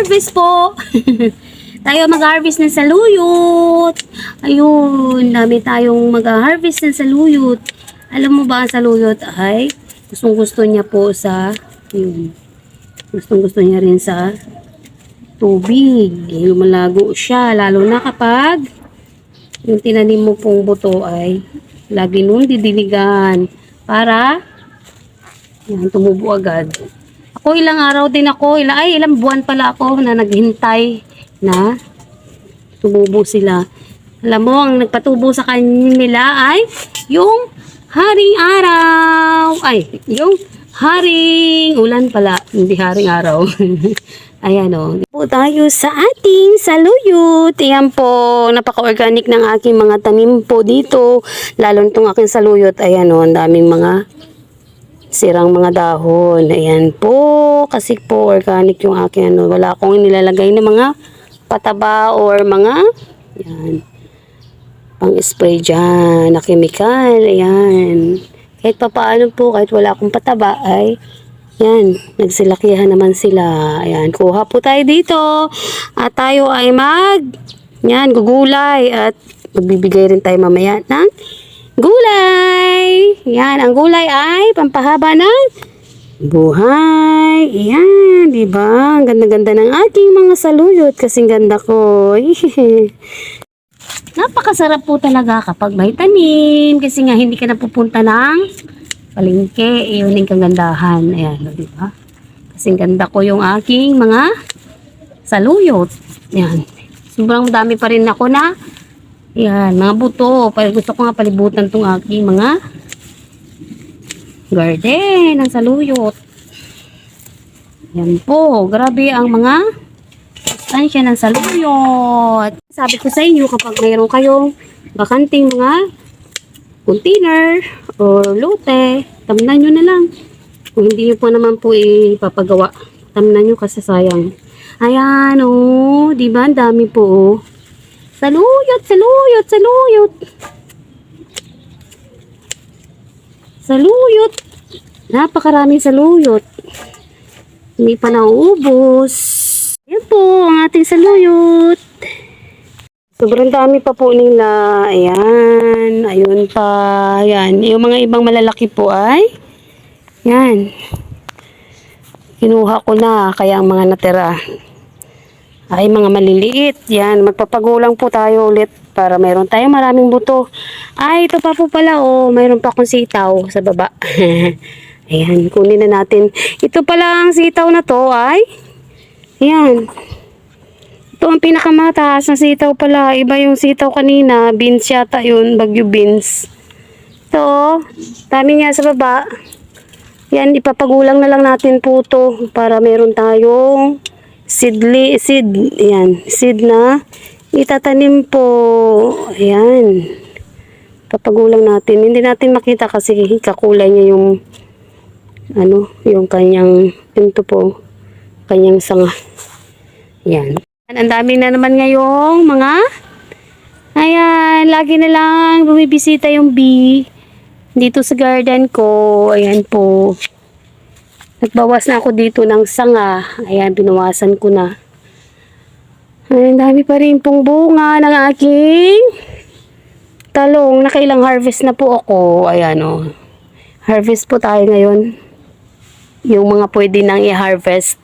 mag-harvest po. Tayo mag-harvest ng saluyot. Ayun, dami tayong mag-harvest ng saluyot. Alam mo ba ang saluyot ay gustong-gusto niya po sa yun. Gustong-gusto niya rin sa tubig. Lumalago siya lalo na kapag yung tinanim mo pong buto ay lagi nung didiligan para yan, tumubo agad. Ako ilang araw din ako, ilang buwan pala ako na naghintay na tumubo sila. Alam mo, ang nagpatubo sa kanila ay yung haring araw. Ay, yung haring ulan pala, hindi haring araw. Ayan o. Po tayo sa ating saluyot. Ayan po, napaka-organic ng aking mga tanim po dito. Lalo itong aking saluyot. Ayan o, ang daming mga sirang mga dahon. Ayan po, kasi po organic yung aking ano. Wala akong nilalagay na mga pataba or mga ayan, pang-spray dyan na chemical. Ayan. Kahit papaano po, kahit wala akong pataba ay yan, nagsilakihan naman sila. Ayan, kuha po tayo dito. At tayo ay gugulay. At magbibigay rin tayo mamaya ng gulay. Yan, ang gulay ay pampahaba ng buhay. Yan, diba? Ang ganda-ganda ng aking mga saluyot. Kasing ganda ko. Napakasarap po talaga kapag may tanim. Kasi nga, hindi ka napupunta ng palengke, yun yung kagandahan. Ayan, di ba? Kasing ganda ko yung aking mga saluyot. Ayan. Sobrang dami pa rin ako na ayan, mga buto. Gusto ko nga palibutan tong aking mga garden ng saluyot. Ayan po. Grabe ang mga sustansya ng saluyot. Sabi ko sa inyo, kapag mayroon kayong bakanting mga container o lote, tamnan nyo na lang. Kung hindi nyo po naman po ipapagawa, tamnan nyo kasi sayang. Ayan o, diba? Ang dami po o. Saluyot, saluyot, saluyot. Saluyot. Napakaraming saluyot. Hindi pa nauubos. Ayan po ang ating saluyot. Sobrang dami pa po nila. Ayan. Ayun pa. Ayan. Yung mga ibang malalaki po ay yan. Kinuha ko na. Kaya ang mga natira ay mga maliliit. Yan. Magpapagulang po tayo ulit para mayroon tayong maraming buto. Ay, ito pa po pala. Oh, mayroon pa akong sitaw sa baba. Ayan. Kunin na natin. Ito pala ang sitaw na to ay ayan. Ito ang pinakamataas na sitaw pala. Iba yung sitaw kanina. Beans yata yun. Bagyo beans. Ito. Dami niya sa baba. Yan. Ipapagulang na lang natin po ito. Para meron tayong seed. Yan. Seed na itatanim po. Ayan. Papagulang natin. Hindi natin makita kasi kakulay niya yung ano. Yung kanyang ito po. Kanyang sanga. Yan. Ang dami na naman ngayong mga ayan, lagi na lang bumibisita yung bee dito sa garden ko. Ayan po. Nagbawas na ako dito ng sanga. Ayan, binawasan ko na. Ayan, dami pa rin pong bunga ng aking talong. Nakailang harvest na po ako. Ayan o. Harvest po tayo ngayon. Yung mga pwede nang i-harvest.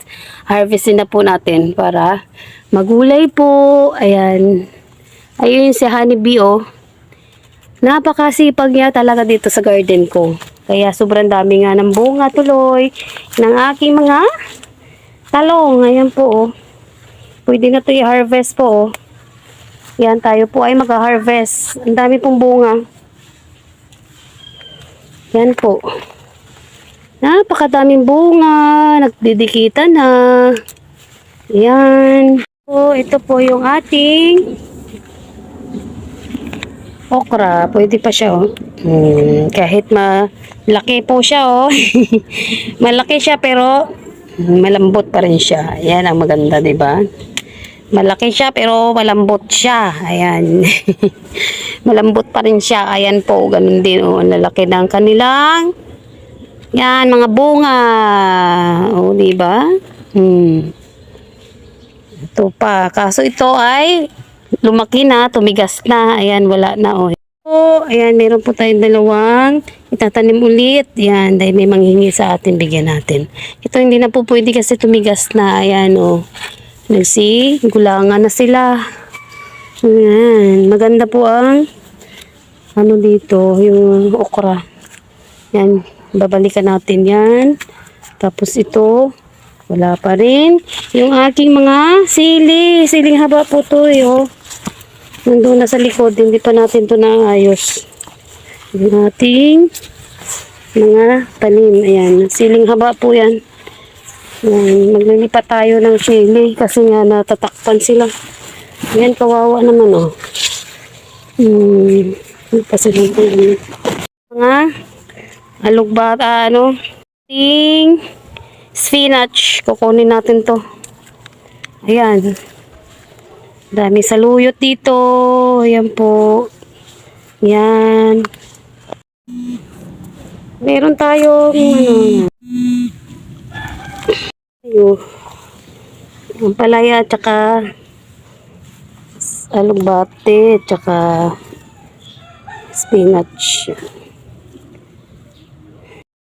Harvestin na po natin para magulay po. Ayan. Ayun si honeybee oh. Napakasipag niya talaga dito sa garden ko. Kaya sobrang dami nga ng bunga tuloy ng aking mga talong. Ayan po oh. Pwede na ito i-harvest po oh. Yan tayo po ay mag-harvest. Ang dami pong bunga. Yan po. Napakadaming bunga. Nagdidikita na. Yan. So, ito po yung ating okra. Pwede pa siya, oh. Kahit malaki po siya, oh. Malaki siya, pero malambot pa rin siya. Yan ang maganda, diba? Malaki siya, pero malambot siya. Ayan. Malambot pa rin siya. Ayan po, ganun din, oh. Ang lalaki ng kanilang yan, mga bunga. O, diba? Ito pa. Kaso ito ay lumaki na, tumigas na. Ayan, wala na. Oh. So, ayan, meron po tayong dalawang itatanim ulit. Ayan, dahil may manghingi sa atin, bigyan natin. Ito hindi na po pwede kasi tumigas na. Ayan, oh. Gulangan na sila. Ayan, maganda po ang ano dito, yung okra. Yan, babalikan natin yan. Tapos ito, wala pa rin. Yung aking mga siling haba po to, oh. Nandun na sa likod, hindi pa natin to naayos. Yung ating mga tanim, ayan, siling haba po yan. Ayan, maglilipat tayo ng sili kasi nga natatakpan sila. Ayan, kawawa naman, oh. Kasi mga alugbata, ting spinach. Kukunin natin to. Ayan. Dami saluyot dito. Ayan po. Ayan. Meron tayong ang palaya at saka alugbate at saka spinach.